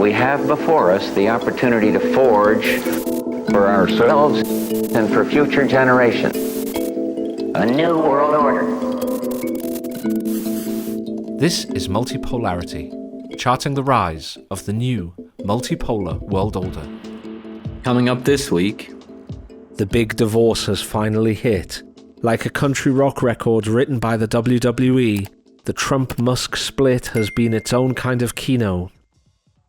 We have before us the opportunity to forge for ourselves and for future generations a new world order. This is Multipolarity, charting the rise of the new multipolar world order. Coming up this week, the big divorce has finally hit. Like a country rock record written by the WWE, the Trump Musk split has been its own kind of kino.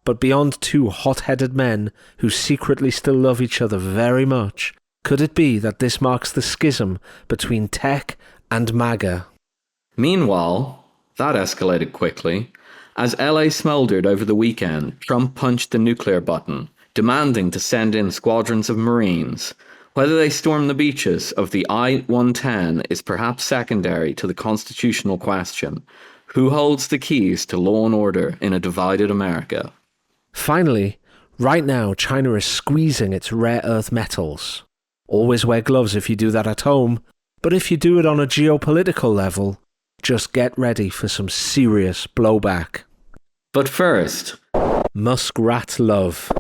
But beyond two hot-headed men who secretly still love each other very much, could it be that this marks the schism between tech and MAGA? Meanwhile, that escalated quickly. As LA smouldered over the weekend, Trump punched the nuclear button, demanding to send in squadrons of Marines. Whether they storm the beaches of the I-110 is perhaps secondary to the constitutional question. Who holds the keys to law and order in a divided America? Finally, right now China is squeezing its rare earth metals. Always wear gloves if you do that at home, but if you do it on a geopolitical level, just get ready for some serious blowback. But first, Muskrat love.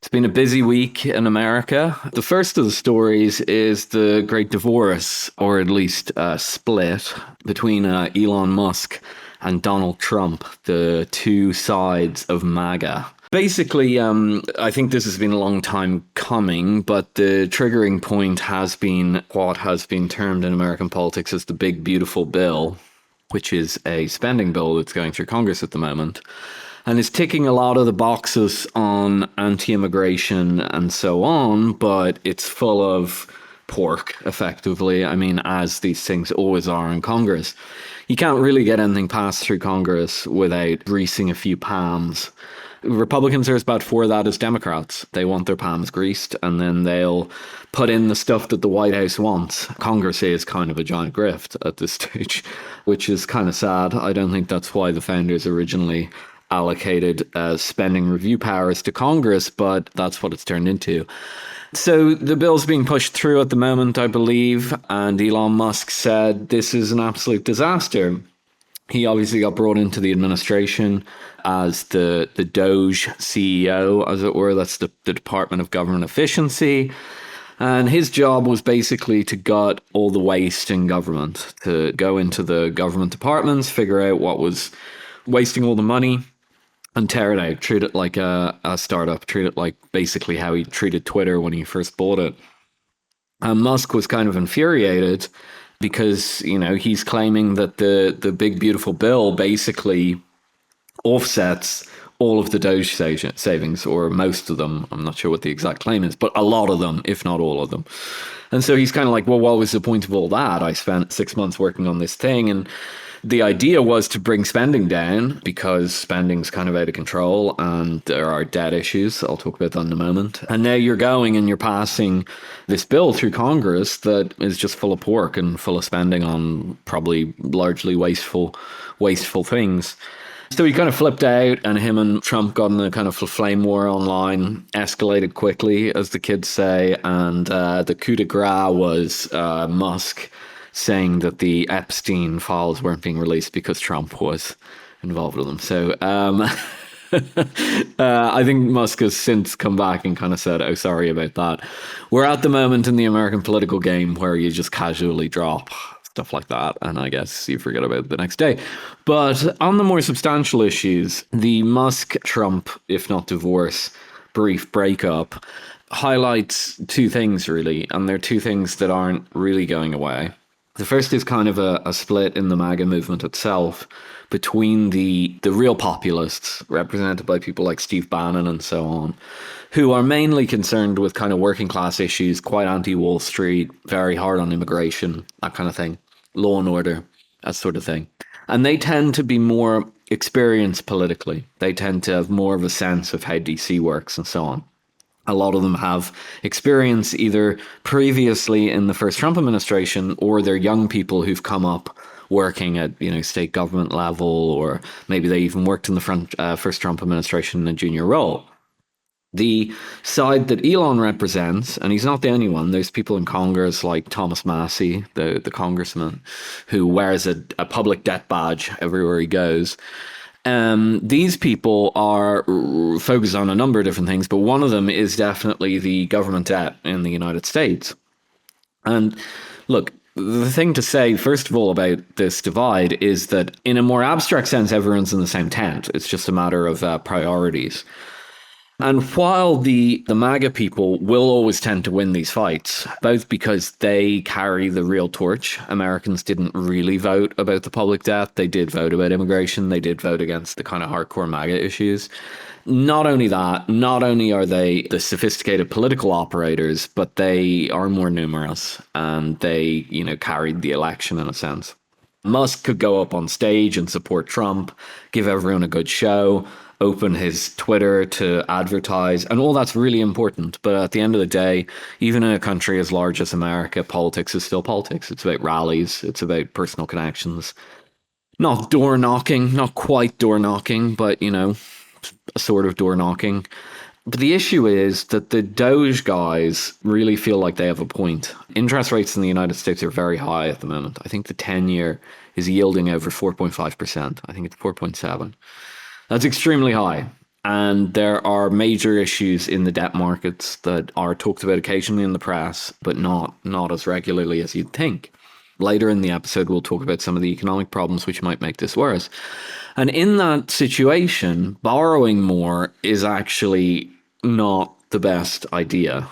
It's been a busy week in America. The first of the stories is the great divorce, or at least split, between Elon Musk and Donald Trump, the two sides of MAGA. Basically, I think this has been a long time coming, but the triggering point has been what has been termed in American politics as the big beautiful bill, which is a spending bill that's going through Congress at the moment, and is ticking a lot of the boxes on anti-immigration and so on, but it's full of pork, effectively. I mean, as these things always are in Congress. You can't really get anything passed through Congress without greasing a few palms. Republicans are as bad for that as Democrats. They want their palms greased, and then they'll put in the stuff that the White House wants. Congress is kind of a giant grift at this stage, which is kind of sad. I don't think that's why the founders originally allocated spending review powers to Congress, but that's what it's turned into. So the bill's being pushed through at the moment, I believe, and Elon Musk said this is an absolute disaster. He obviously got brought into the administration as the Doge CEO, as it were. That's the Department of Government Efficiency. And his job was basically to gut all the waste in government, to go into the government departments, figure out what was wasting all the money, and tear it out, treat it like a startup, treat it like basically how he treated Twitter when he first bought it. And Musk was kind of infuriated because, you know, he's claiming that the big beautiful bill basically offsets all of the Doge savings, or most of them. I'm not sure what the exact claim is, but a lot of them, if not all of them. And so he's kind of like, well, what was the point of all that? I spent 6 months working on this thing, and the idea was to bring spending down because spending's kind of out of control and there are debt issues. I'll talk about that in a moment. And now you're going and you're passing this bill through Congress that is just full of pork and full of spending on probably largely wasteful things. So he kind of flipped out, and him and Trump got in a kind of flame war online, escalated quickly, as the kids say, and the coup de grace was Musk saying that the Epstein files weren't being released because Trump was involved with them. So I think Musk has since come back and kind of said, oh, sorry about that. We're at the moment in the American political game where you just casually drop stuff like that, and I guess you forget about it the next day. But on the more substantial issues, the Musk-Trump, if not divorce, brief breakup highlights two things, really, and they're two things that aren't really going away. The first is kind of a split in the MAGA movement itself between the real populists, represented by people like Steve Bannon and so on, who are mainly concerned with kind of working class issues, quite anti-Wall Street, very hard on immigration, that kind of thing, law and order, that sort of thing. And they tend to be more experienced politically. They tend to have more of a sense of how DC works and so on. A lot of them have experience either previously in the first Trump administration, or they're young people who've come up working at, you know, state government level, or maybe they even worked in the first Trump administration in a junior role. The side that Elon represents, and he's not the only one, there's people in Congress like Thomas Massie, the congressman, who wears a public debt badge everywhere he goes. These people are focused on a number of different things, but one of them is definitely the government debt in the United States. And look, the thing to say, first of all, about this divide is that in a more abstract sense, everyone's in the same tent. It's just a matter of priorities. And while the MAGA people will always tend to win these fights, both because they carry the real torch. Americans didn't really vote about the public debt. They did vote about immigration. They did vote against the kind of hardcore MAGA issues. Not only that, not only are they the sophisticated political operators, but they are more numerous and they, carried the election in a sense. Musk could go up on stage and support Trump, give everyone a good show, open his Twitter to advertise, and all that's really important. But at the end of the day, even in a country as large as America, politics is still politics. It's about rallies. It's about personal connections. Not door knocking, not quite door knocking, but, a sort of door knocking. But the issue is that the Doge guys really feel like they have a point. Interest rates in the United States are very high at the moment. I think the 10-year is yielding over 4.5%. I think it's 4.7. That's extremely high. And there are major issues in the debt markets that are talked about occasionally in the press, but not as regularly as you'd think. Later in the episode, we'll talk about some of the economic problems which might make this worse. And in that situation, borrowing more is actually not the best idea.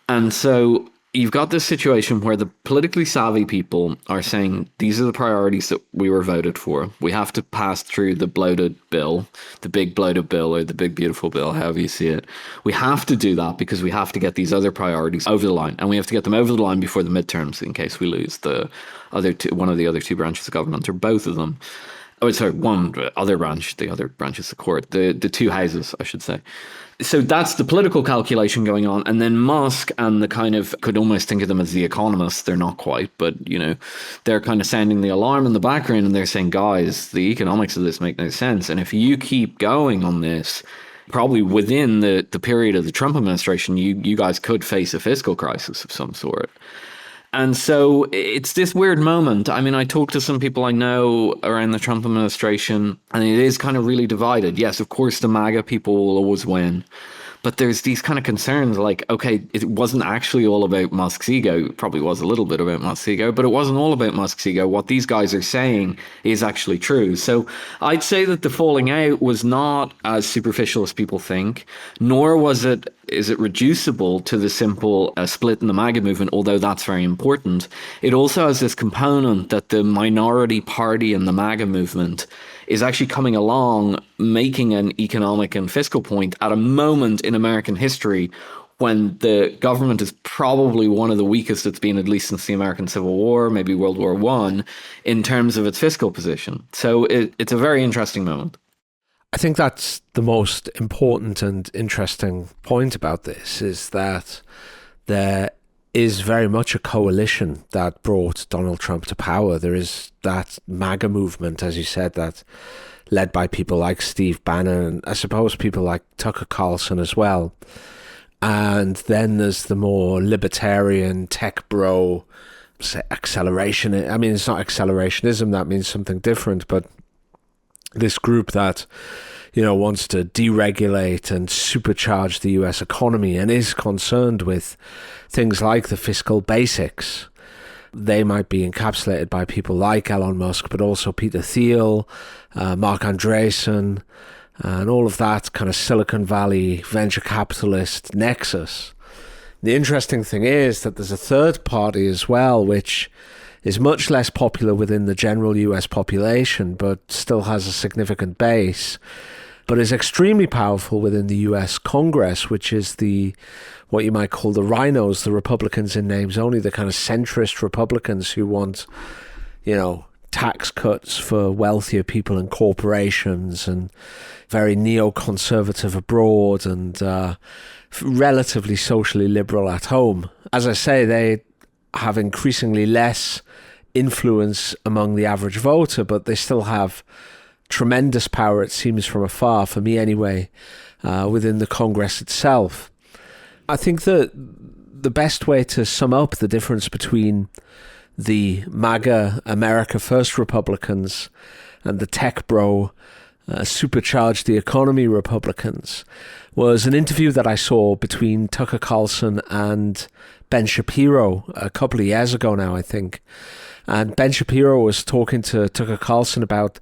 And so you've got this situation where the politically savvy people are saying, these are the priorities that we were voted for. We have to pass through the bloated bill, the big bloated bill, or the big beautiful bill, however you see it. We have to do that because we have to get these other priorities over the line. And we have to get them over the line before the midterms in case we lose one of the other two branches of government, or both of them. Oh, sorry, one other branch. The other branch is the court. The two houses, I should say. So that's the political calculation going on. And then Musk and the kind of, could almost think of them as the economists. They're not quite, but, they're kind of sounding the alarm in the background and they're saying, guys, the economics of this make no sense. And if you keep going on this, probably within the period of the Trump administration, you guys could face a fiscal crisis of some sort. And so it's this weird moment. I mean, I talked to some people I know around the Trump administration, and it is kind of really divided. Yes, of course, the MAGA people will always win. But there's these kind of concerns like, okay, it wasn't actually all about Musk's ego. It probably was a little bit about Musk's ego, but it wasn't all about Musk's ego. What these guys are saying is actually true. So I'd say that the falling out was not as superficial as people think, nor is it reducible to the simple split in the MAGA movement, although that's very important. It also has this component that the minority party in the MAGA movement is actually coming along, making an economic and fiscal point at a moment in American history when the government is probably one of the weakest it's been, at least since the American Civil War, maybe World War I, in terms of its fiscal position. So it's a very interesting moment. I think that's the most important and interesting point about this, is that there is very much a coalition that brought Donald Trump to power. There is that MAGA movement, as you said, that led by people like Steve Bannon, and I suppose people like Tucker Carlson as well. And then there's the more libertarian, tech bro, acceleration. I mean, it's not accelerationism, that means something different, but this group that, wants to deregulate and supercharge the US economy and is concerned with things like the fiscal basics. They might be encapsulated by people like Elon Musk, but also Peter Thiel, Mark Andreessen, and all of that kind of Silicon Valley venture capitalist nexus. The interesting thing is that there's a third party as well, which is much less popular within the general US population, but still has a significant base, but is extremely powerful within the US Congress, which is what you might call the rhinos, the Republicans in names only, the kind of centrist Republicans who want, tax cuts for wealthier people and corporations, and very neoconservative abroad, and relatively socially liberal at home. As I say, they have increasingly less influence among the average voter, but they still have tremendous power, it seems from afar, for me anyway, within the Congress itself. I think that the best way to sum up the difference between the MAGA America First Republicans and the tech bro supercharge the economy Republicans was an interview that I saw between Tucker Carlson and Ben Shapiro a couple of years ago now, I think. And Ben Shapiro was talking to Tucker Carlson about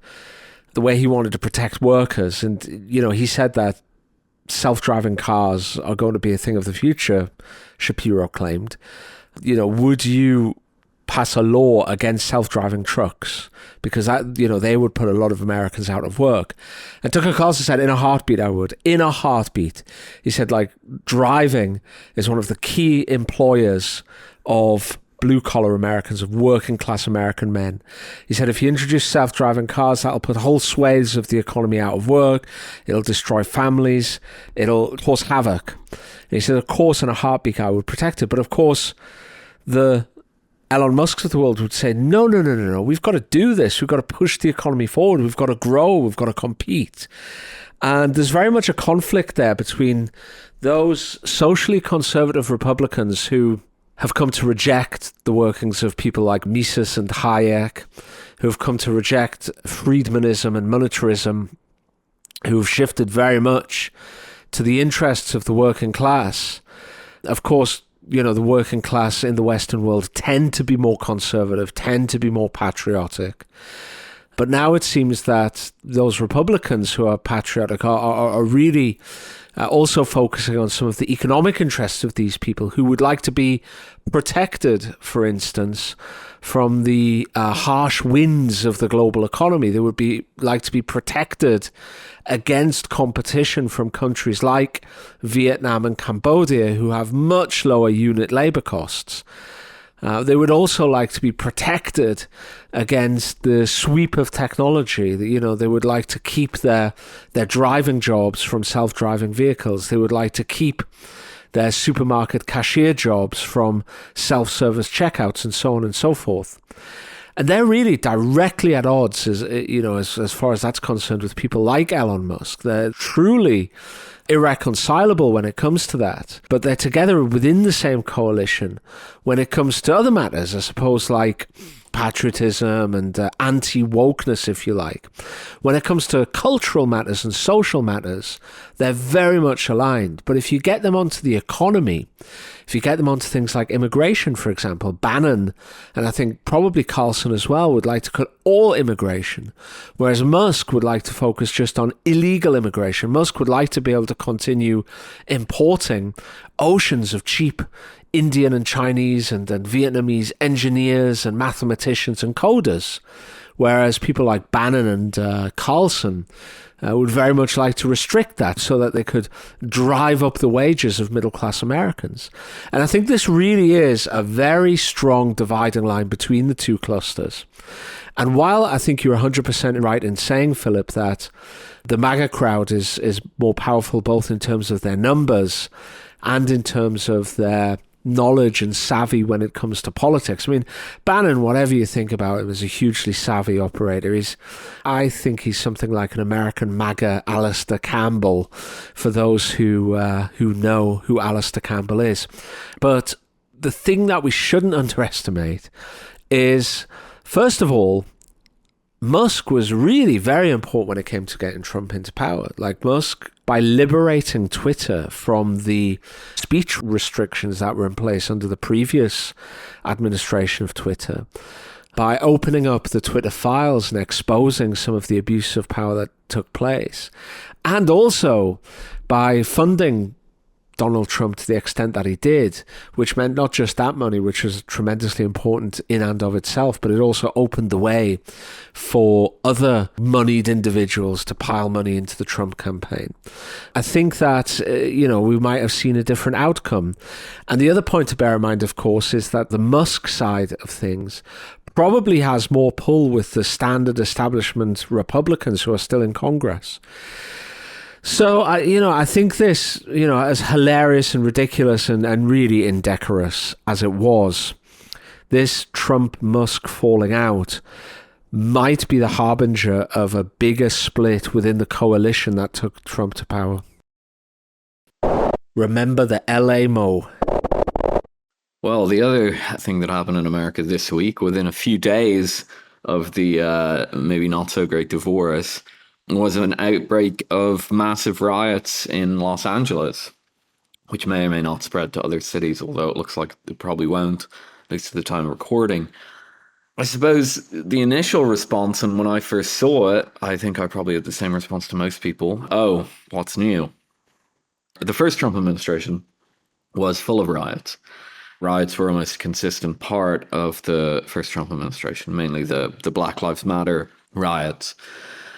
the way he wanted to protect workers. And, he said that self-driving cars are going to be a thing of the future, Shapiro claimed. Would you pass a law against self-driving trucks? Because that, they would put a lot of Americans out of work. And Tucker Carlson said, in a heartbeat, I would. In a heartbeat. He said, driving is one of the key employers of blue-collar Americans, of working-class American men. He said, if you introduce self-driving cars, that'll put whole swathes of the economy out of work. It'll destroy families. It'll cause havoc. And he said, of course, in a heartbeat, I would protect it. But of course, the Elon Musk of the world would say, no, we've got to do this. We've got to push the economy forward. We've got to grow. We've got to compete. And there's very much a conflict there between those socially conservative Republicans who have come to reject the workings of people like Mises and Hayek, who have come to reject Friedmanism and monetarism, who have shifted very much to the interests of the working class. Of course, the working class in the Western world tend to be more conservative, tend to be more patriotic. But now it seems that those Republicans who are patriotic are really also focusing on some of the economic interests of these people who would like to be protected, for instance, from the harsh winds of the global economy. They would like to be protected against competition from countries like Vietnam and Cambodia, who have much lower unit labor costs. They would also like to be protected against the sweep of technology. They would like to keep their driving jobs from self-driving vehicles. They would like to keep their supermarket cashier jobs from self-service checkouts and so on and so forth. And they're really directly at odds, as far as that's concerned, with people like Elon Musk. They're truly irreconcilable when it comes to that. But they're together within the same coalition when it comes to other matters, I suppose, like patriotism and anti-wokeness, if you like. When it comes to cultural matters and social matters, they're very much aligned. But if you get them onto the economy, if you get them onto things like immigration, for example, Bannon, and I think probably Carlson as well, would like to cut all immigration, whereas Musk would like to focus just on illegal immigration. Musk would like to be able to continue importing oceans of cheap Indian and Chinese and Vietnamese engineers and mathematicians and coders, whereas people like Bannon and Carlson would very much like to restrict that so that they could drive up the wages of middle-class Americans. And I think this really is a very strong dividing line between the two clusters. And while I think you're 100% right in saying, Philip, that the MAGA crowd is more powerful both in terms of their numbers and in terms of their knowledge and savvy when it comes to politics. I mean, Bannon, whatever you think about him, is a hugely savvy operator. I think he's something like an American MAGA Alistair Campbell, for those who know who Alistair Campbell is. But the thing that we shouldn't underestimate is, first of all, Musk was really very important when it came to getting Trump into power. Like Musk, by liberating Twitter from the speech restrictions that were in place under the previous administration of Twitter, by opening up the Twitter files and exposing some of the abuse of power that took place, and also by funding Donald Trump to the extent that he did, which meant not just that money, which was tremendously important in and of itself, but it also opened the way for other moneyed individuals to pile money into the Trump campaign. I think that, we might have seen a different outcome. And the other point to bear in mind, of course, is that the Musk side of things probably has more pull with the standard establishment Republicans who are still in Congress. So, I think this, as hilarious and ridiculous and really indecorous as it was, this Trump-Musk falling out might be the harbinger of a bigger split within the coalition that took Trump to power. Remember the LA Mo. Well, the other thing that happened in America this week, within a few days of the maybe not so great divorce, was an outbreak of massive riots in Los Angeles, which may or may not spread to other cities, although it looks like it probably won't, at least at the time of recording. I suppose the initial response, and when I first saw it, I think I probably had the same response to most people. Oh, what's new? The first Trump administration was full of riots. Riots were almost a consistent part of the first Trump administration, mainly the Black Lives Matter riots.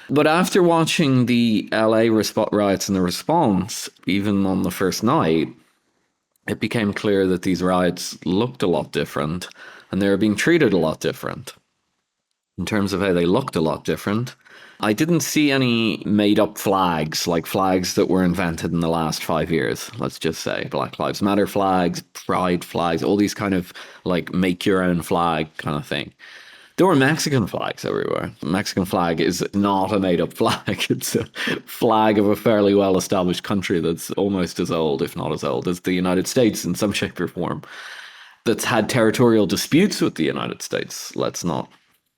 But after watching the LA riots and the response, even on the first night, it became clear that these riots looked a lot different and they were being treated a lot different. In terms of how they looked a lot different, I didn't see any made-up flags, like flags that were invented in the last 5 years, let's just say. Black Lives Matter flags, pride flags, all these kind of like make-your-own flag kind of thing. There were Mexican flags everywhere. The Mexican flag is not a made-up flag. It's a flag of a fairly well-established country that's almost as old, if not as old, as the United States in some shape or form. That's had territorial disputes with the United States, let's not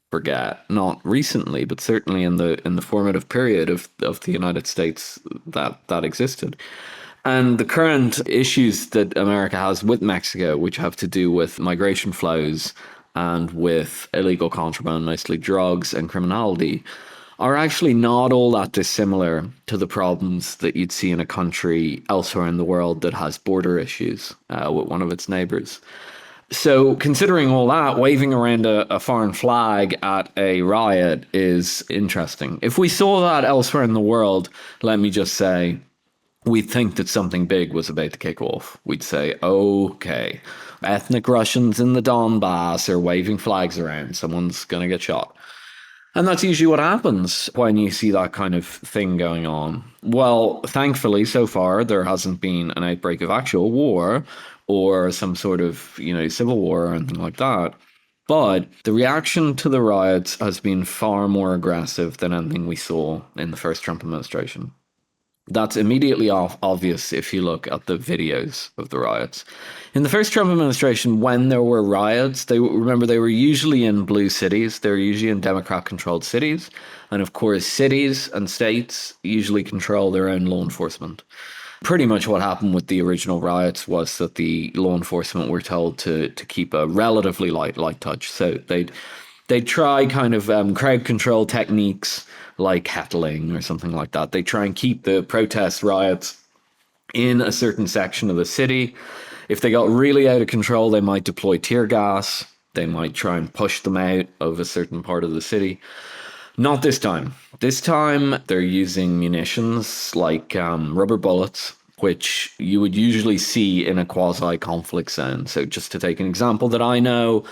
forget. Not recently, but certainly in the formative period of the United States that existed. And the current issues that America has with Mexico, which have to do with migration flows and with illegal contraband, mostly drugs and criminality, are actually not all that dissimilar to the problems that you'd see in a country elsewhere in the world that has border issues with one of its neighbors. So considering all that, waving around a foreign flag at a riot is interesting. If we saw that elsewhere in the world, let me just say, we'd think that something big was about to kick off. We'd say, okay, ethnic Russians in the Donbass are waving flags around. Someone's going to get shot. And that's usually what happens when you see that kind of thing going on. Well, thankfully, so far, there hasn't been an outbreak of actual war or some sort of, civil war or anything like that. But the reaction to the riots has been far more aggressive than anything we saw in the first Trump administration. That's immediately obvious if you look at the videos of the riots. In the first Trump administration, when there were riots, they were usually in blue cities. They were usually in Democrat-controlled cities. And of course, cities and states usually control their own law enforcement. Pretty much what happened with the original riots was that the law enforcement were told to keep a relatively light touch. So they'd try kind of crowd control techniques like heckling or something like that. They try and keep the protest riots in a certain section of the city. If they got really out of control, they might deploy tear gas. They might try and push them out of a certain part of the city. Not this time. This time, they're using munitions like rubber bullets, which you would usually see in a quasi-conflict zone. So just to take an example that I know,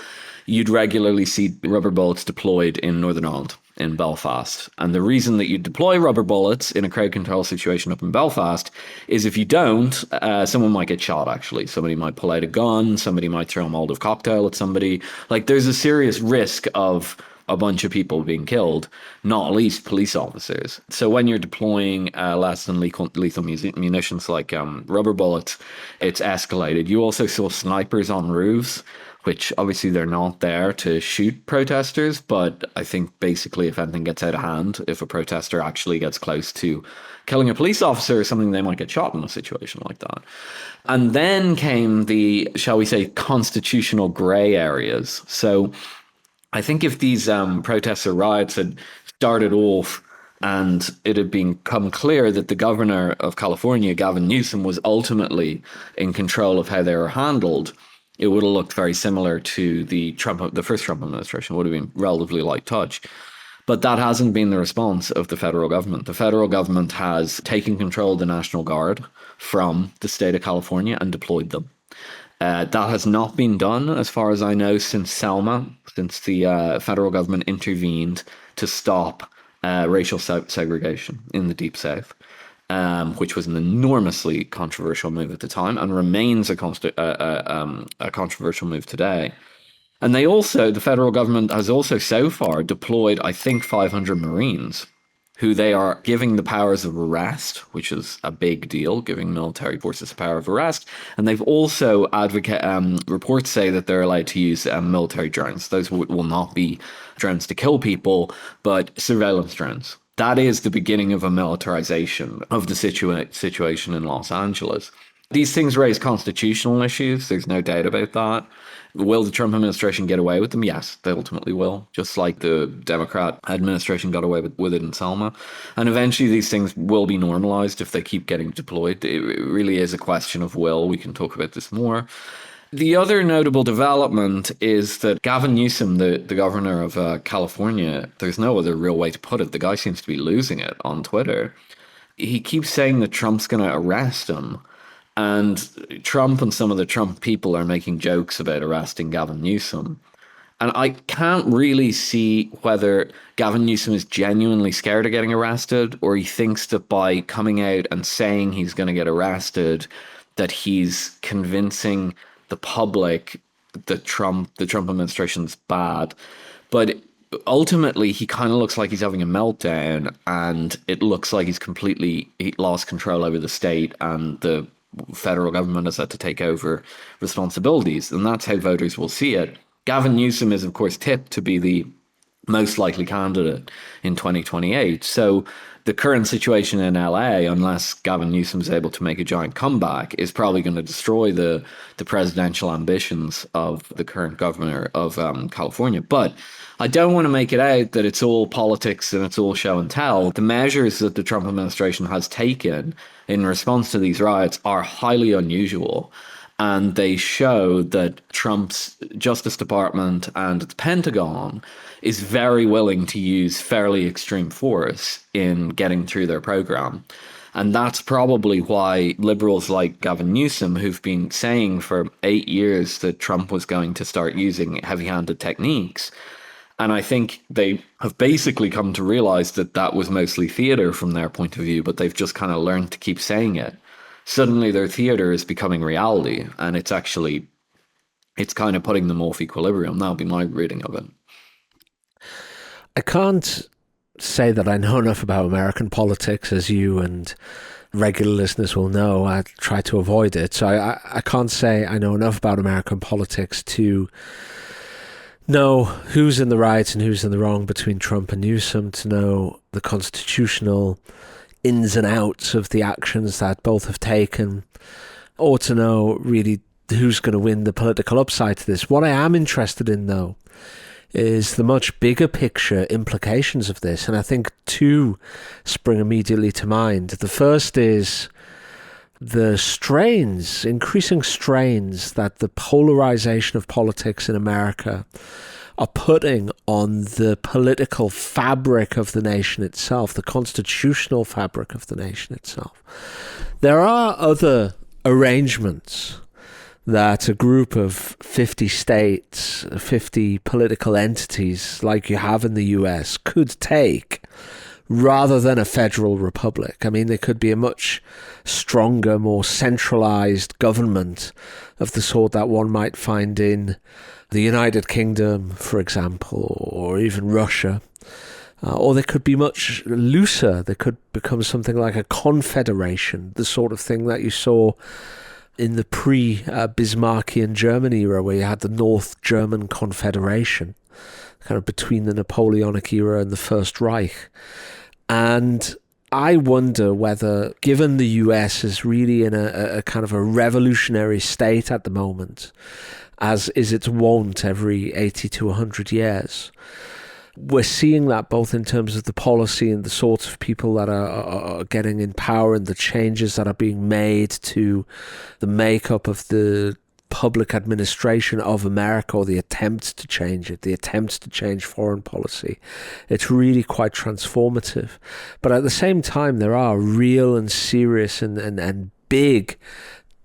you'd regularly see rubber bullets deployed in Northern Ireland, in Belfast. And the reason that you deploy rubber bullets in a crowd control situation up in Belfast is if you don't, someone might get shot, actually. Somebody might pull out a gun, somebody might throw a Molotov cocktail at somebody. Like, there's a serious risk of a bunch of people being killed, not least police officers. So when you're deploying less than lethal munitions like rubber bullets, it's escalated. You also saw snipers on roofs, which obviously they're not there to shoot protesters, but I think basically if anything gets out of hand, if a protester actually gets close to killing a police officer or something, they might get shot in a situation like that. And then came the, shall we say, constitutional grey areas. So I think if these protests or riots had started off and it had become clear that the governor of California, Gavin Newsom, was ultimately in control of how they were handled, it would have looked very similar to the first Trump administration. It would have been relatively light touch. But that hasn't been the response of the federal government. The federal government has taken control of the National Guard from the state of California and deployed them. That has not been done, as far as I know, since Selma, since the federal government intervened to stop racial segregation in the Deep South, which was an enormously controversial move at the time and remains a controversial move today. And the federal government has also so far deployed, I think, 500 Marines, who they are giving the powers of arrest, which is a big deal, giving military forces the power of arrest. And they've also reports say that they're allowed to use military drones. Those will not be drones to kill people, but surveillance drones. that is the beginning of a militarization of the situation in Los Angeles. These things raise constitutional issues. There's no doubt about that. Will the Trump administration get away with them? Yes, they ultimately will, just like the Democrat administration got away with it in Selma. And eventually these things will be normalized if they keep getting deployed. It really is a question of will. We can talk about this more. The other notable development is that Gavin Newsom, the governor of California, there's no other real way to put it. The guy seems to be losing it on Twitter. He keeps saying that Trump's going to arrest him. And Trump and some of the Trump people are making jokes about arresting Gavin Newsom. And I can't really see whether Gavin Newsom is genuinely scared of getting arrested, or he thinks that by coming out and saying he's going to get arrested, that he's convincing the public that the Trump administration's bad. But ultimately, he kind of looks like he's having a meltdown, and it looks like he lost control over the state, and the federal government has had to take over responsibilities. And that's how voters will see it. Gavin Newsom is, of course, tipped to be the most likely candidate in 2028. So the current situation in LA, unless Gavin Newsom is able to make a giant comeback, is probably going to destroy the presidential ambitions of the current governor of California. But I don't want to make it out that it's all politics and it's all show and tell. The measures that the Trump administration has taken in response to these riots are highly unusual. And they show that Trump's Justice Department and the Pentagon is very willing to use fairly extreme force in getting through their program. And that's probably why liberals like Gavin Newsom, who've been saying for 8 years that Trump was going to start using heavy-handed techniques, and I think they have basically come to realize that that was mostly theater from their point of view, but they've just kind of learned to keep saying it. Suddenly their theater is becoming reality, and it's kind of putting them off equilibrium. That'll be my reading of it. I can't say that I know enough about American politics, as you and regular listeners will know. I try to avoid it. So I can't say I know enough about American politics to know who's in the right and who's in the wrong between Trump and Newsom, to know the constitutional ins and outs of the actions that both have taken, or to know really who's going to win the political upside to this. What I am interested in, though, is the much bigger picture implications of this. And I think two spring immediately to mind. The first is the increasing strains that the polarization of politics in America are putting on the political fabric of the nation itself, the constitutional fabric of the nation itself. There are other arrangements that a group of 50 states, 50 political entities like you have in the US could take rather than a federal republic. I mean, there could be a much stronger, more centralized government of the sort that one might find in the United Kingdom, for example, or even Russia. Or they could be much looser. They could become something like a confederation, the sort of thing that you saw in the pre-Bismarckian Germany era, where you had the North German Confederation, kind of between the Napoleonic era and the First Reich. And I wonder whether, given the US is really in a kind of a revolutionary state at the moment, as is its wont every 80 to 100 years, we're seeing that both in terms of the policy and the sorts of people that are getting in power and the changes that are being made to the makeup of the public administration of America, or the attempts to change it, the attempts to change foreign policy. It's really quite transformative. But at the same time, there are real and serious and big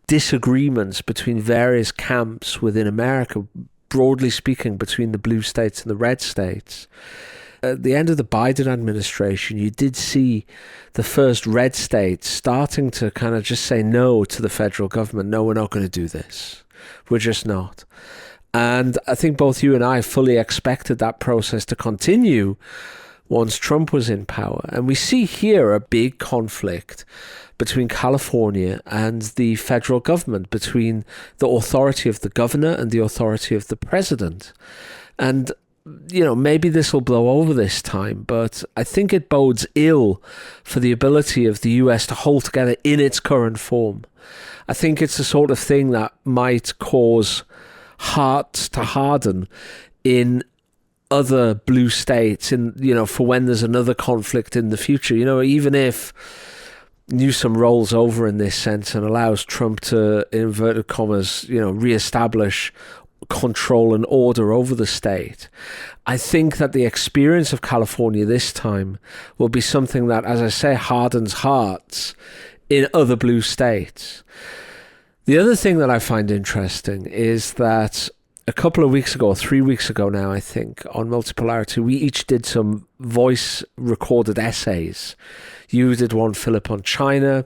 disagreements between various camps within America, broadly speaking, between the blue states and the red states. At the end of the Biden administration, you did see the first red states starting to kind of just say no to the federal government. No, we're not going to do this. We're just not. And I think both you and I fully expected that process to continue once Trump was in power. And we see here a big conflict between California and the federal government, between the authority of the governor and the authority of the president. And maybe this will blow over this time, but I think it bodes ill for the ability of the US to hold together in its current form. I think it's the sort of thing that might cause hearts to harden in other blue states, for when there's another conflict in the future. Even if Newsom rolls over in this sense and allows Trump to, in inverted commas, reestablish control and order over the state, I think that the experience of California this time will be something that, as I say, hardens hearts in other blue states. The other thing that I find interesting is that a couple of weeks ago, or 3 weeks ago now, I think, on Multipolarity, we each did some voice recorded essays. You did one, Philip, on China,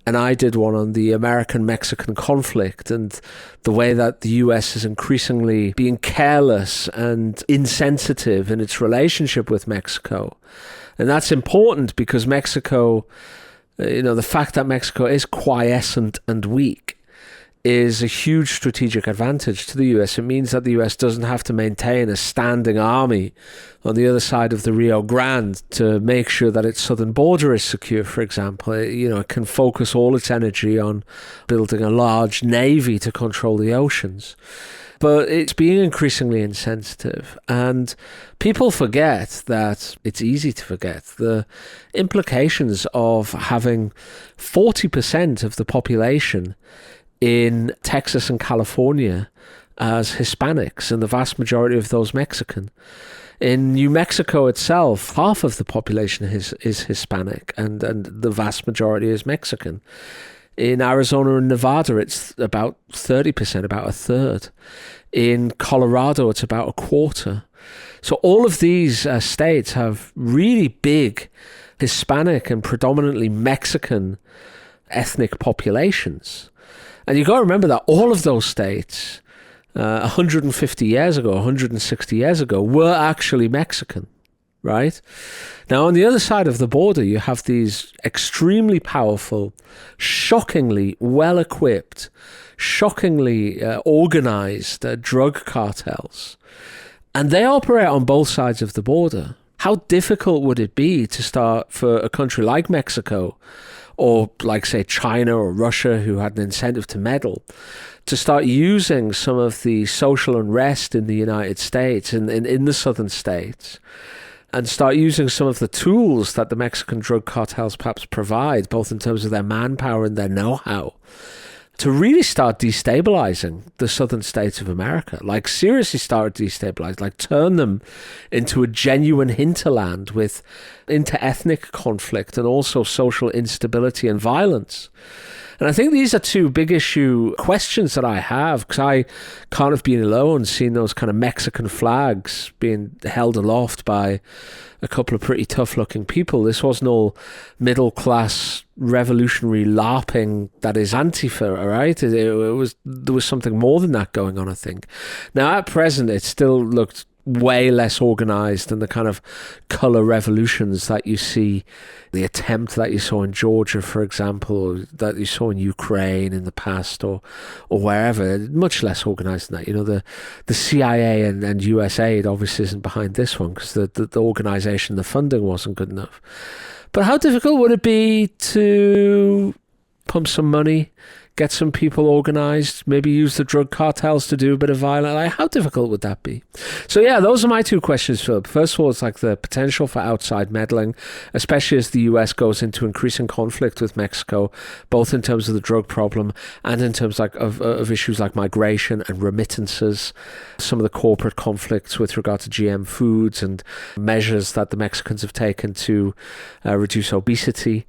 and I did one on the American-Mexican conflict and the way that the US is increasingly being careless and insensitive in its relationship with Mexico. And that's important because Mexico, the fact that Mexico is quiescent and weak is a huge strategic advantage to the US. It means that the US doesn't have to maintain a standing army on the other side of the Rio Grande to make sure that its southern border is secure, for example. It can focus all its energy on building a large navy to control the oceans. But it's being increasingly insensitive. And people forget that, it's easy to forget, the implications of having 40% of the population in Texas and California as Hispanics, and the vast majority of those Mexican. In New Mexico itself, half of the population is Hispanic, and the vast majority is Mexican. In Arizona and Nevada, it's about 30%, about a third. In Colorado, it's about a quarter. So all of these states have really big Hispanic and predominantly Mexican ethnic populations. And you've got to remember that all of those states, 150 years ago, 160 years ago, were actually Mexican, right? Now, on the other side of the border, you have these extremely powerful, shockingly well-equipped, shockingly organized drug cartels. And they operate on both sides of the border. How difficult would it be to start for a country like Mexico, or like, say, China or Russia, who had an incentive to meddle, to start using some of the social unrest in the United States, in the southern states, and start using some of the tools that the Mexican drug cartels perhaps provide, both in terms of their manpower and their know-how, to really start destabilizing the southern states of America, like seriously start destabilize, like turn them into a genuine hinterland with inter-ethnic conflict and also social instability and violence. And I think these are two big issue questions that I have, because I can't have been alone seeing those kind of Mexican flags being held aloft by a couple of pretty tough looking people. This wasn't all middle class revolutionary LARPing that is Antifa, all right? There was something more than that going on, I think. Now, at present, it still looked way less organized than the kind of color revolutions that you see, the attempt that you saw in Georgia, for example, or that you saw in Ukraine in the past, or wherever. Much less organized than that. The CIA and US aid obviously isn't behind this one, because the organization, the funding wasn't good enough. But how difficult would it be to pump some money, get some people organized, maybe use the drug cartels to do a bit of violence? Like, how difficult would that be? So yeah, those are my two questions, Philip. First of all, it's like the potential for outside meddling, especially as the US goes into increasing conflict with Mexico, both in terms of the drug problem and in terms of issues like migration and remittances, some of the corporate conflicts with regard to GM foods and measures that the Mexicans have taken to reduce obesity.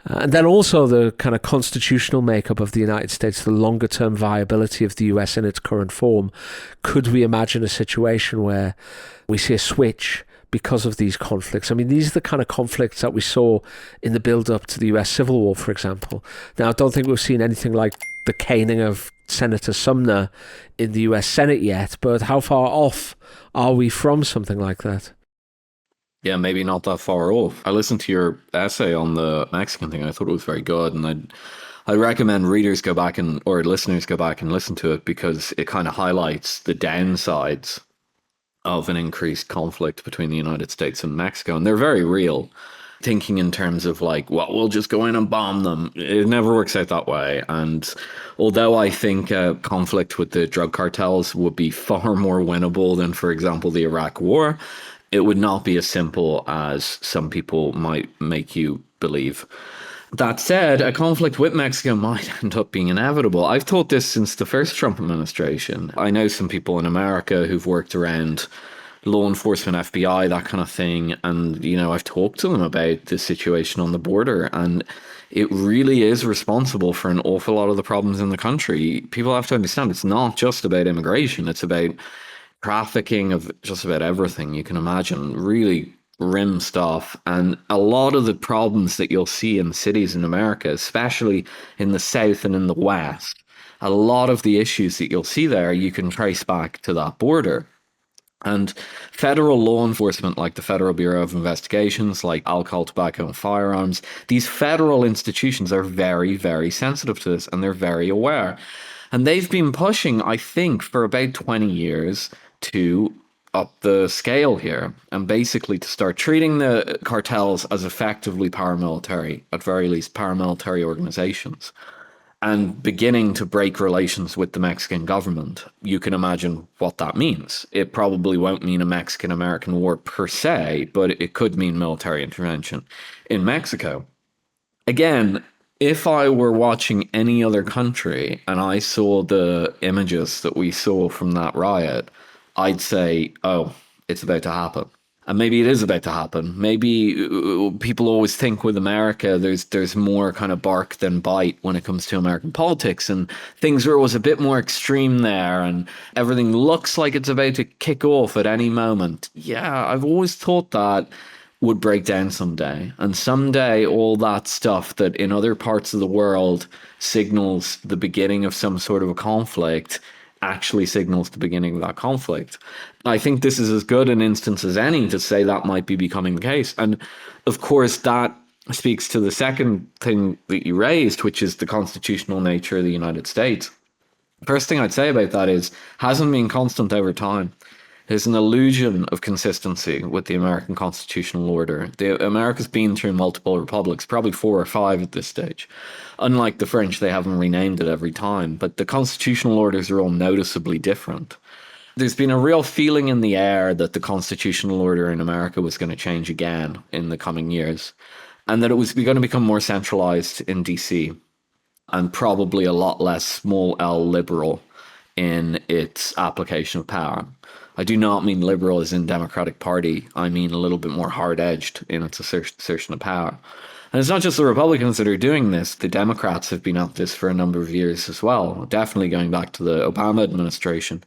And then also the kind of constitutional makeup of the United States, the longer term viability of the US in its current form. Could we imagine a situation where we see a switch because of these conflicts? I mean, these are the kind of conflicts that we saw in the build up to the US Civil War, for example. Now, I don't think we've seen anything like the caning of Senator Sumner in the US Senate yet, but how far off are we from something like that? Yeah, maybe not that far off. I listened to your essay on the Mexican thing. I thought it was very good, and I recommend readers go back or listeners go back and listen to it, because it kind of highlights the downsides of an increased conflict between the United States and Mexico. And they're very real. Thinking in terms of like, well, we'll just go in and bomb them. It never works out that way. And although I think conflict with the drug cartels would be far more winnable than, for example, the Iraq War, it would not be as simple as some people might make you believe. That said, a conflict with Mexico might end up being inevitable. I've thought this since the first Trump administration. I know some people in America who've worked around law enforcement, FBI, that kind of thing. And, you know, I've talked to them about the situation on the border, and it really is responsible for an awful lot of the problems in the country. People have to understand it's not just about immigration. It's about trafficking of just about everything you can imagine, really grim stuff. And a lot of the problems that you'll see in cities in America, especially in the South and in the West, a lot of the issues that you'll see there, you can trace back to that border. And federal law enforcement, like the Federal Bureau of Investigations, like alcohol, tobacco, and firearms, these federal institutions are very, very sensitive to this, and they're very aware. And they've been pushing, I think, for about 20 years to up the scale here and basically to start treating the cartels as effectively paramilitary, at very least paramilitary organizations, and beginning to break relations with the Mexican government. You can imagine what that means. It probably won't mean a Mexican-American war per se, but it could mean military intervention in Mexico. Again, if I were watching any other country and I saw the images that we saw from that riot, I'd say, oh, it's about to happen. And maybe it is about to happen. Maybe people always think with America, there's more kind of bark than bite when it comes to American politics. And things are always a bit more extreme there. And everything looks like it's about to kick off at any moment. Yeah, I've always thought that would break down someday. And someday all that stuff that in other parts of the world signals the beginning of some sort of a conflict actually signals the beginning of that conflict. I think this is as good an instance as any to say that might be becoming the case. And of course, that speaks to the second thing that you raised, which is the constitutional nature of the United States. First thing I'd say about that is, hasn't been constant over time. There's an illusion of consistency with the American constitutional order. America's been through multiple republics, probably 4 or 5 at this stage. Unlike the French, they haven't renamed it every time, but the constitutional orders are all noticeably different. There's been a real feeling in the air that the constitutional order in America was going to change again in the coming years, and that it was going to become more centralized in DC and probably a lot less small L liberal in its application of power. I do not mean liberal as in Democratic Party. I mean a little bit more hard-edged in its assertion of power. And it's not just the Republicans that are doing this. The Democrats have been at this for a number of years as well. Definitely going back to the Obama administration,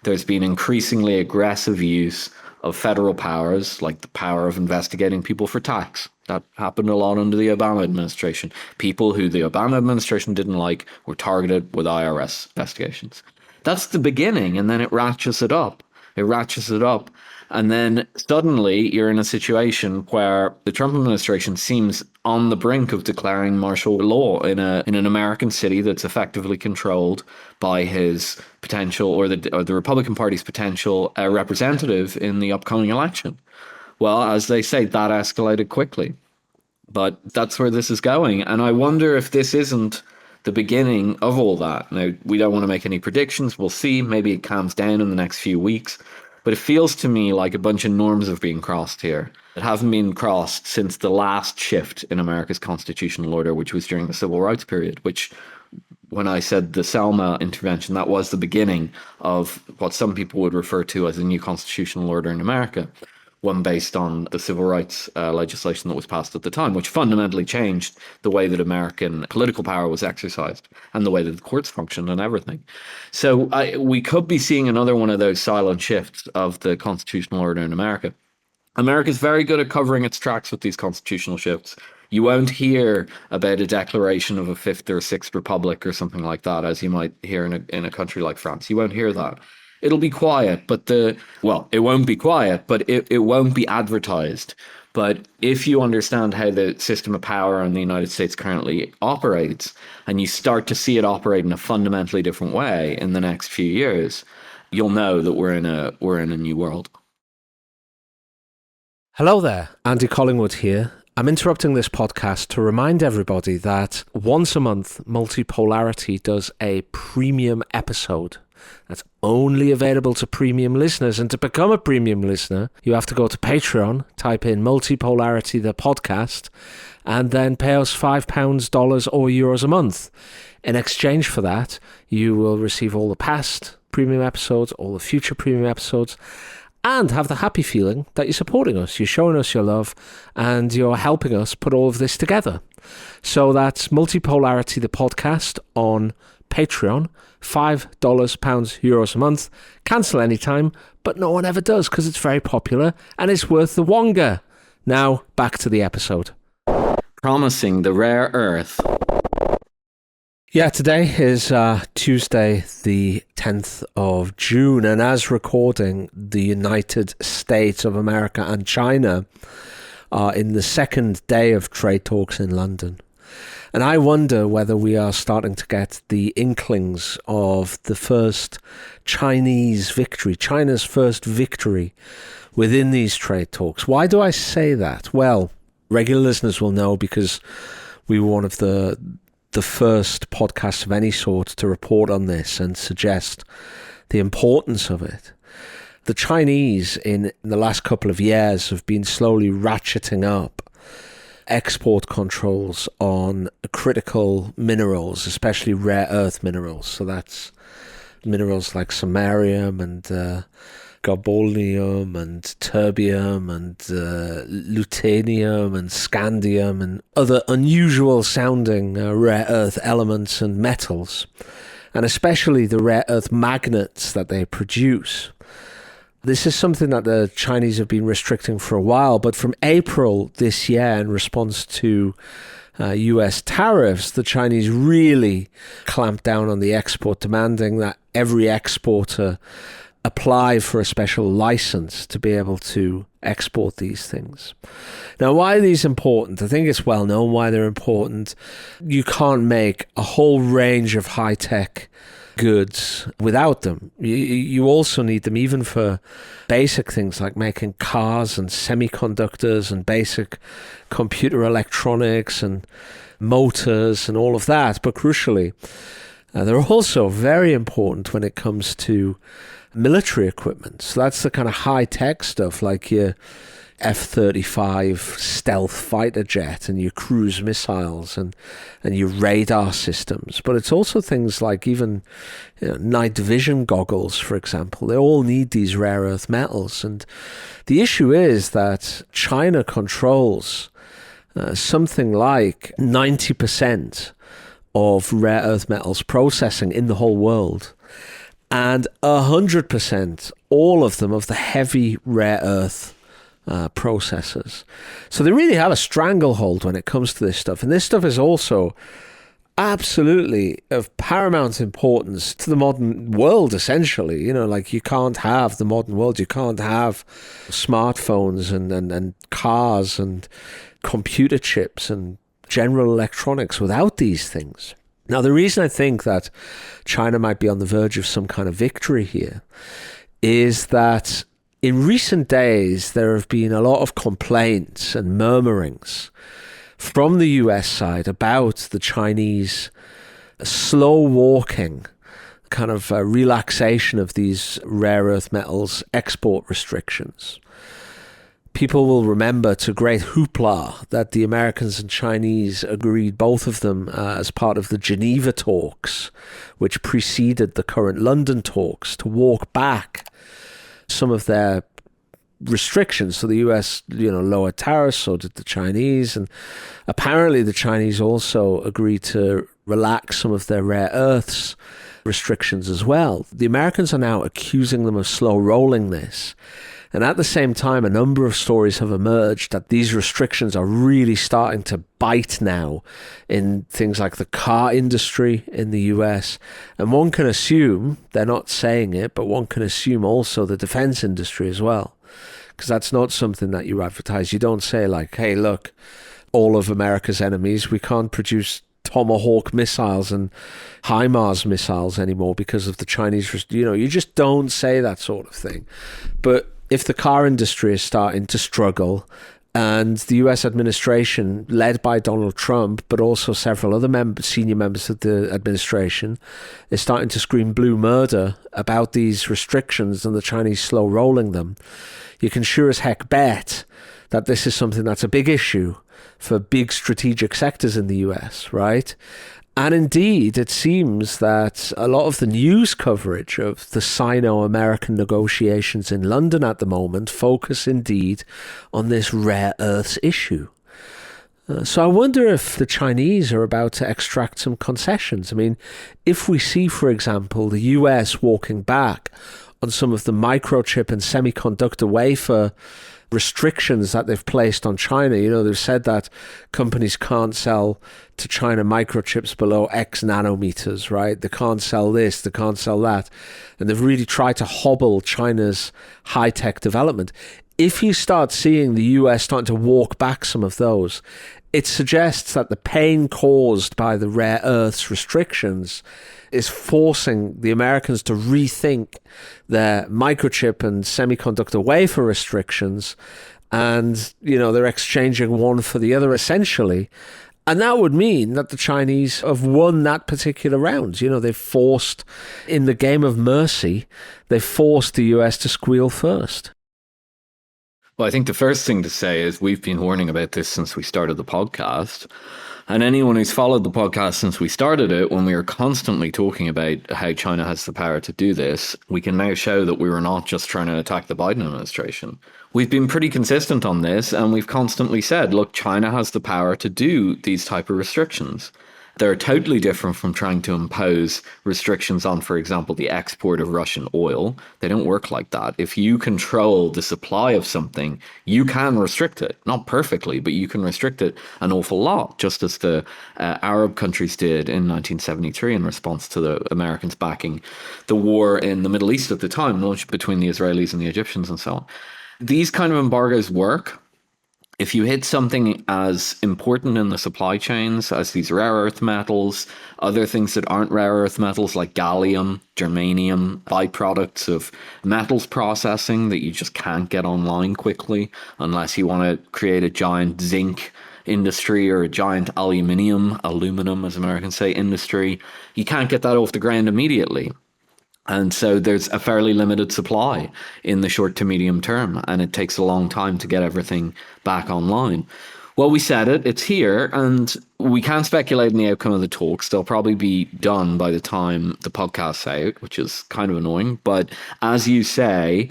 there's been increasingly aggressive use of federal powers, like the power of investigating people for tax. That happened a lot under the Obama administration. People who the Obama administration didn't like were targeted with IRS investigations. That's the beginning, and then it ratchets it up. It ratchets it up. And then suddenly you're in a situation where the Trump administration seems on the brink of declaring martial law in an American city that's effectively controlled by his potential or the Republican Party's potential representative in the upcoming election. Well, as they say, that escalated quickly. But that's where this is going. And I wonder if this isn't the beginning of all that. Now, we don't want to make any predictions. We'll see. Maybe it calms down in the next few weeks. But it feels to me like a bunch of norms have been crossed here that haven't been crossed since the last shift in America's constitutional order, which was during the Civil Rights period, which, when I said the Selma intervention, that was the beginning of what some people would refer to as a new constitutional order in America, one based on the civil rights legislation that was passed at the time, which fundamentally changed the way that American political power was exercised and the way that the courts functioned and everything. So we could be seeing another one of those silent shifts of the constitutional order in America. America's very good at covering its tracks with these constitutional shifts. You won't hear about a declaration of a 5th or 6th republic or something like that, as you might hear in a country like France. You won't hear that. It'll be quiet, but it won't be quiet, but it won't be advertised. But if you understand how the system of power in the United States currently operates, and you start to see it operate in a fundamentally different way in the next few years, you'll know that we're in a new world. Hello there, Andy Collingwood here. I'm interrupting this podcast to remind everybody that once a month, Multipolarity does a premium episode that's only available to premium listeners. And to become a premium listener, you have to go to Patreon, type in Multipolarity the podcast, and then pay us £5, dollars, or euros a month. In exchange for that, you will receive all the past premium episodes, all the future premium episodes, and have the happy feeling that you're supporting us, you're showing us your love, and you're helping us put all of this together. So that's Multipolarity the podcast on Patreon, $5, pounds, euros a month. Cancel anytime, but no one ever does because it's very popular and it's worth the wonga. Now, back to the episode. Promising the rare earth. Yeah, today is Tuesday, the 10th of June, and as recording, the United States of America and China are in the second day of trade talks in London. And I wonder whether we are starting to get the inklings of the first Chinese victory, China's first victory within these trade talks. Why do I say that? Well, regular listeners will know because we were one of the first podcasts of any sort to report on this and suggest the importance of it. The Chinese in the last couple of years have been slowly ratcheting up export controls on critical minerals, especially rare earth minerals. So that's minerals like samarium and gadolinium and terbium and lutetium and scandium and other unusual sounding rare earth elements and metals, and especially the rare earth magnets that they produce. This is something that the Chinese have been restricting for a while, but from April this year, in response to US tariffs, the Chinese really clamped down on the export, demanding that every exporter apply for a special license to be able to export these things. Now, why are these important? I think it's well known why they're important. You can't make a whole range of high-tech goods without them. You also need them even for basic things like making cars and semiconductors and basic computer electronics and motors and all of that. But crucially, they're also very important when it comes to military equipment. So that's the kind of high-tech stuff like your F-35 stealth fighter jet and your cruise missiles and your radar systems. But it's also things like even night vision goggles, for example. They all need these rare earth metals. And the issue is that China controls something like 90% of rare earth metals processing in the whole world. And 100%, all of them, of the heavy rare earth processors. So they really have a stranglehold when it comes to this stuff. And this stuff is also absolutely of paramount importance to the modern world, essentially. Like you can't have the modern world. You can't have smartphones and cars and computer chips and general electronics without these things. Now, the reason I think that China might be on the verge of some kind of victory here is that in recent days, there have been a lot of complaints and murmurings from the US side about the Chinese slow walking kind of relaxation of these rare earth metals export restrictions. People will remember to great hoopla that the Americans and Chinese agreed, both of them as part of the Geneva talks, which preceded the current London talks, to walk back some of their restrictions. So the US, lowered tariffs, so did the Chinese. And apparently the Chinese also agreed to relax some of their rare earths restrictions as well. The Americans are now accusing them of slow rolling this. And at the same time, a number of stories have emerged that these restrictions are really starting to bite now in things like the car industry in the US. And one can assume, they're not saying it, but one can assume also the defense industry as well. Because that's not something that you advertise. You don't say like, hey, look, all of America's enemies, we can't produce Tomahawk missiles and HIMARS missiles anymore because of the Chinese. You just don't say that sort of thing. But if the car industry is starting to struggle, and the US administration, led by Donald Trump, but also several other senior members of the administration, is starting to scream blue murder about these restrictions and the Chinese slow rolling them, you can sure as heck bet that this is something that's a big issue for big strategic sectors in the US, right? And indeed, it seems that a lot of the news coverage of the Sino-American negotiations in London at the moment focus indeed on this rare earths issue. So I wonder if the Chinese are about to extract some concessions. I mean, if we see, for example, the US walking back on some of the microchip and semiconductor wafer restrictions that they've placed on China. They've said that companies can't sell to China microchips below X nanometers, right? They can't sell this, they can't sell that. And they've really tried to hobble China's high-tech development. If you start seeing the US starting to walk back some of those, it suggests that the pain caused by the rare earths restrictions is forcing the Americans to rethink their microchip and semiconductor wafer restrictions, and they're exchanging one for the other essentially. And that would mean that the Chinese have won that particular round. They've forced, in the game of mercy, they've forced the US to squeal first. Well, I think the first thing to say is we've been warning about this since we started the podcast. And anyone who's followed the podcast since we started it, when we were constantly talking about how China has the power to do this, we can now show that we were not just trying to attack the Biden administration. We've been pretty consistent on this, and we've constantly said, look, China has the power to do these type of restrictions. They're totally different from trying to impose restrictions on, for example, the export of Russian oil. They don't work like that. If you control the supply of something, you can restrict it. Not perfectly, but you can restrict it an awful lot, just as the Arab countries did in 1973 in response to the Americans backing the war in the Middle East at the time, launched between the Israelis and the Egyptians and so on. These kind of embargoes work. If you hit something as important in the supply chains as these rare earth metals, other things that aren't rare earth metals like gallium, germanium, byproducts of metals processing that you just can't get online quickly unless you want to create a giant zinc industry or a giant aluminum, as Americans say, industry, you can't get that off the ground immediately. And so there's a fairly limited supply in the short to medium term, and it takes a long time to get everything back online. Well, we said it, it's here, and we can't speculate on the outcome of the talks. They'll probably be done by the time the podcast's out, which is kind of annoying. But as you say,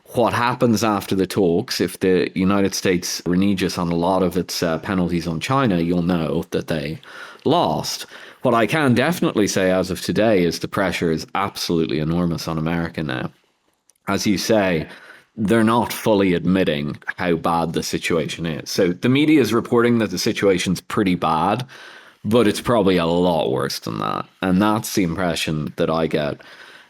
what happens after the talks, if the United States reneges on a lot of its penalties on China, you'll know that they lost. What I can definitely say as of today is the pressure is absolutely enormous on America now. As you say, they're not fully admitting how bad the situation is. So the media is reporting that the situation's pretty bad, but it's probably a lot worse than that. And that's the impression that I get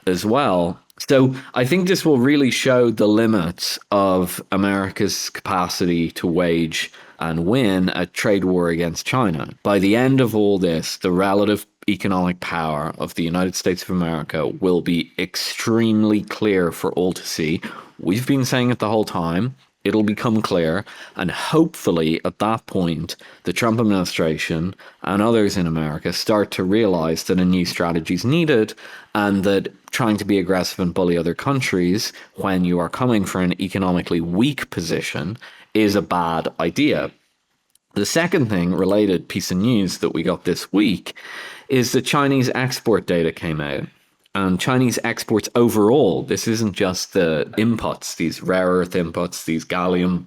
as well. So I think this will really show the limits of America's capacity to wage and win a trade war against China. By the end of all this, the relative economic power of the United States of America will be extremely clear for all to see. We've been saying it the whole time. It'll become clear. And hopefully at that point, the Trump administration and others in America start to realize that a new strategy is needed, and that trying to be aggressive and bully other countries when you are coming from an economically weak position is a bad idea. The second thing, related piece of news that we got this week, is the Chinese export data came out. And Chinese exports overall, this isn't just the inputs, these rare earth inputs, these gallium,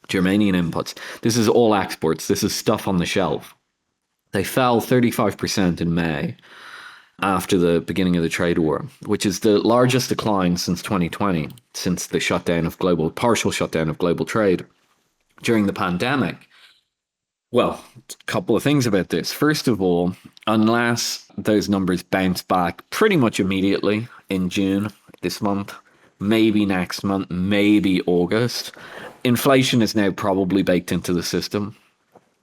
germanium inputs. This is all exports. This is stuff on the shelf. They fell 35% in May after the beginning of the trade war, which is the largest decline since 2020, since the partial shutdown of global trade during the pandemic. Well, a couple of things about this. First of all, unless those numbers bounce back pretty much immediately in June this month, maybe next month, maybe August, inflation is now probably baked into the system.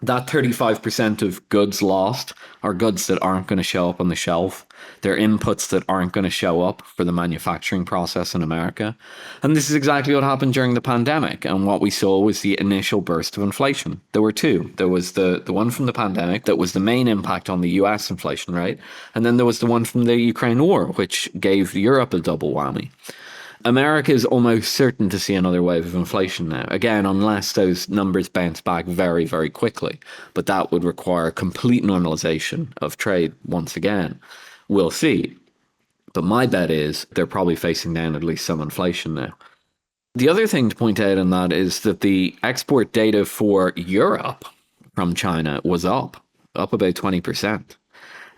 That 35% of goods lost are goods that aren't going to show up on the shelf. They're inputs that aren't going to show up for the manufacturing process in America. And this is exactly what happened during the pandemic. And what we saw was the initial burst of inflation. There were two. There was the one from the pandemic that was the main impact on the US inflation rate. And then there was the one from the Ukraine war, which gave Europe a double whammy. America is almost certain to see another wave of inflation now. Again, unless those numbers bounce back very, very quickly. But that would require complete normalization of trade once again. We'll see. But my bet is they're probably facing down at least some inflation now. The other thing to point out in that is that the export data for Europe from China was up about 20%.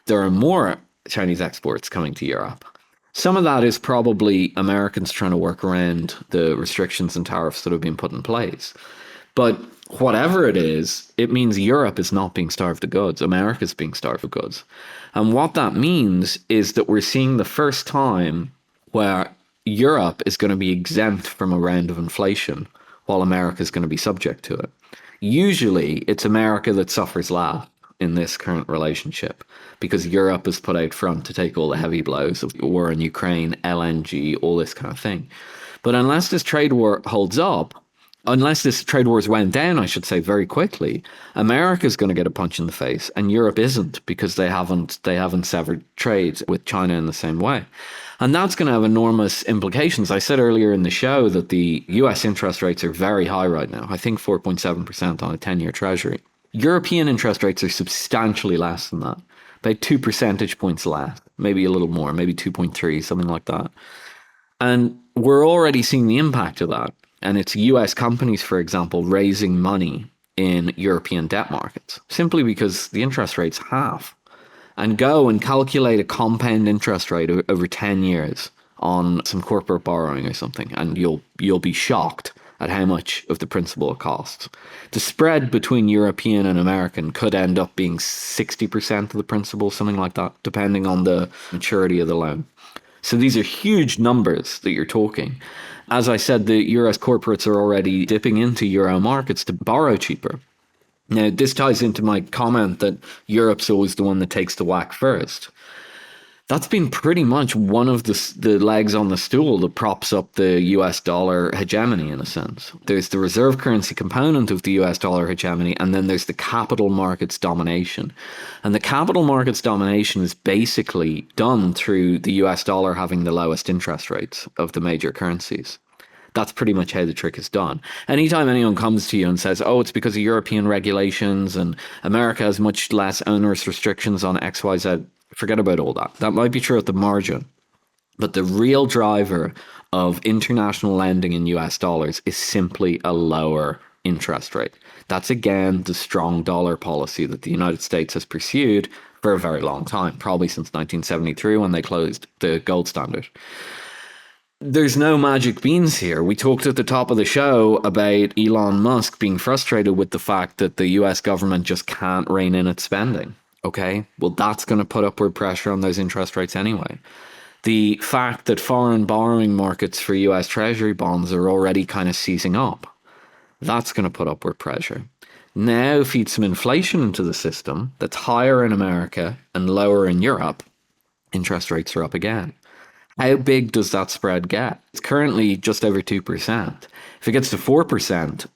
There are more Chinese exports coming to Europe. Some of that is probably Americans trying to work around the restrictions and tariffs that have been put in place. But whatever it is, it means Europe is not being starved of goods. America is being starved of goods. And what that means is that we're seeing the first time where Europe is going to be exempt from a round of inflation while America is going to be subject to it. Usually, it's America that suffers last in this current relationship because Europe is put out front to take all the heavy blows of the war in Ukraine, LNG, all this kind of thing. But unless this trade war holds up, unless this trade war is wound down, I should say, very quickly, America is going to get a punch in the face and Europe isn't because they haven't severed trade with China in the same way. And that's going to have enormous implications. I said earlier in the show that the US interest rates are very high right now. I think 4.7% on a 10-year treasury. European interest rates are substantially less than that, about 2 percentage points less, maybe a little more, maybe 2.3, something like that. And we're already seeing the impact of that. And it's US companies, for example, raising money in European debt markets simply because the interest rate's half. And go and calculate a compound interest rate over 10 years on some corporate borrowing or something, and you'll be shocked at how much of the principal it costs. The spread between European and American could end up being 60% of the principal, something like that, depending on the maturity of the loan. So these are huge numbers that you're talking. As I said, the US corporates are already dipping into Euro markets to borrow cheaper. Now, this ties into my comment that Europe's always the one that takes the whack first. That's been pretty much one of the legs on the stool that props up the US dollar hegemony in a sense. There's the reserve currency component of the US dollar hegemony, and then there's the capital markets domination. And the capital markets domination is basically done through the US dollar having the lowest interest rates of the major currencies. That's pretty much how the trick is done. Anytime anyone comes to you and says, oh, it's because of European regulations and America has much less onerous restrictions on XYZ, forget about all that. That might be true at the margin. But the real driver of international lending in US dollars is simply a lower interest rate. That's, again, the strong dollar policy that the United States has pursued for a very long time, probably since 1973 when they closed the gold standard. There's no magic beans here. We talked at the top of the show about Elon Musk being frustrated with the fact that the US government just can't rein in its spending. Okay, well, that's going to put upward pressure on those interest rates anyway. The fact that foreign borrowing markets for US Treasury bonds are already kind of seizing up, that's going to put upward pressure. Now feed some inflation into the system that's higher in America and lower in Europe, interest rates are up again. How big does that spread get? It's currently just over 2%. If it gets to 4%,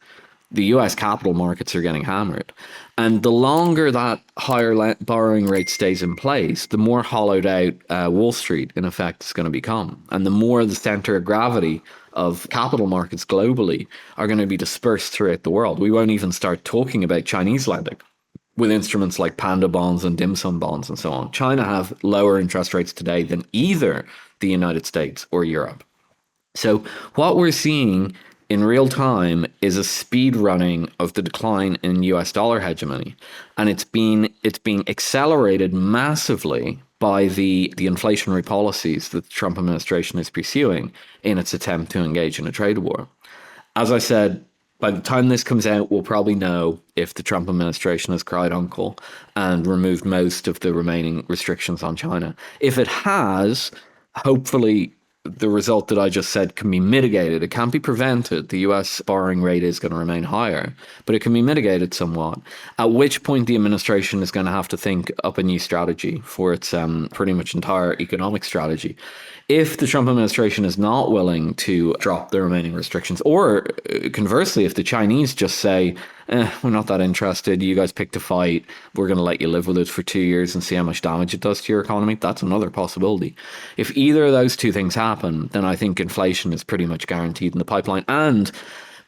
the US capital markets are getting hammered. And the longer that higher borrowing rate stays in place, the more hollowed out Wall Street, in effect, is going to become. And the more the center of gravity of capital markets globally are going to be dispersed throughout the world. We won't even start talking about Chinese lending with instruments like panda bonds and dim sum bonds and so on. China have lower interest rates today than either the United States or Europe. So what we're seeing in real time is a speed running of the decline in US dollar hegemony. And it's being accelerated massively by the inflationary policies that the Trump administration is pursuing in its attempt to engage in a trade war. As I said, by the time this comes out, we'll probably know if the Trump administration has cried uncle and removed most of the remaining restrictions on China. If it has, hopefully the result that I just said can be mitigated. It can't be prevented. The US borrowing rate is going to remain higher, but it can be mitigated somewhat. At which point the administration is going to have to think up a new strategy for its pretty much entire economic strategy. If the Trump administration is not willing to drop the remaining restrictions, or conversely, if the Chinese just say, we're not that interested, you guys picked a fight, we're going to let you live with it for 2 years and see how much damage it does to your economy, that's another possibility. If either of those two things happen, then I think inflation is pretty much guaranteed in the pipeline. And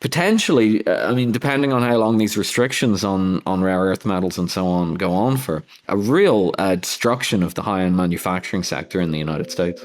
potentially, I mean, depending on how long these restrictions on rare earth metals and so on go on for, a real destruction of the high-end manufacturing sector in the United States.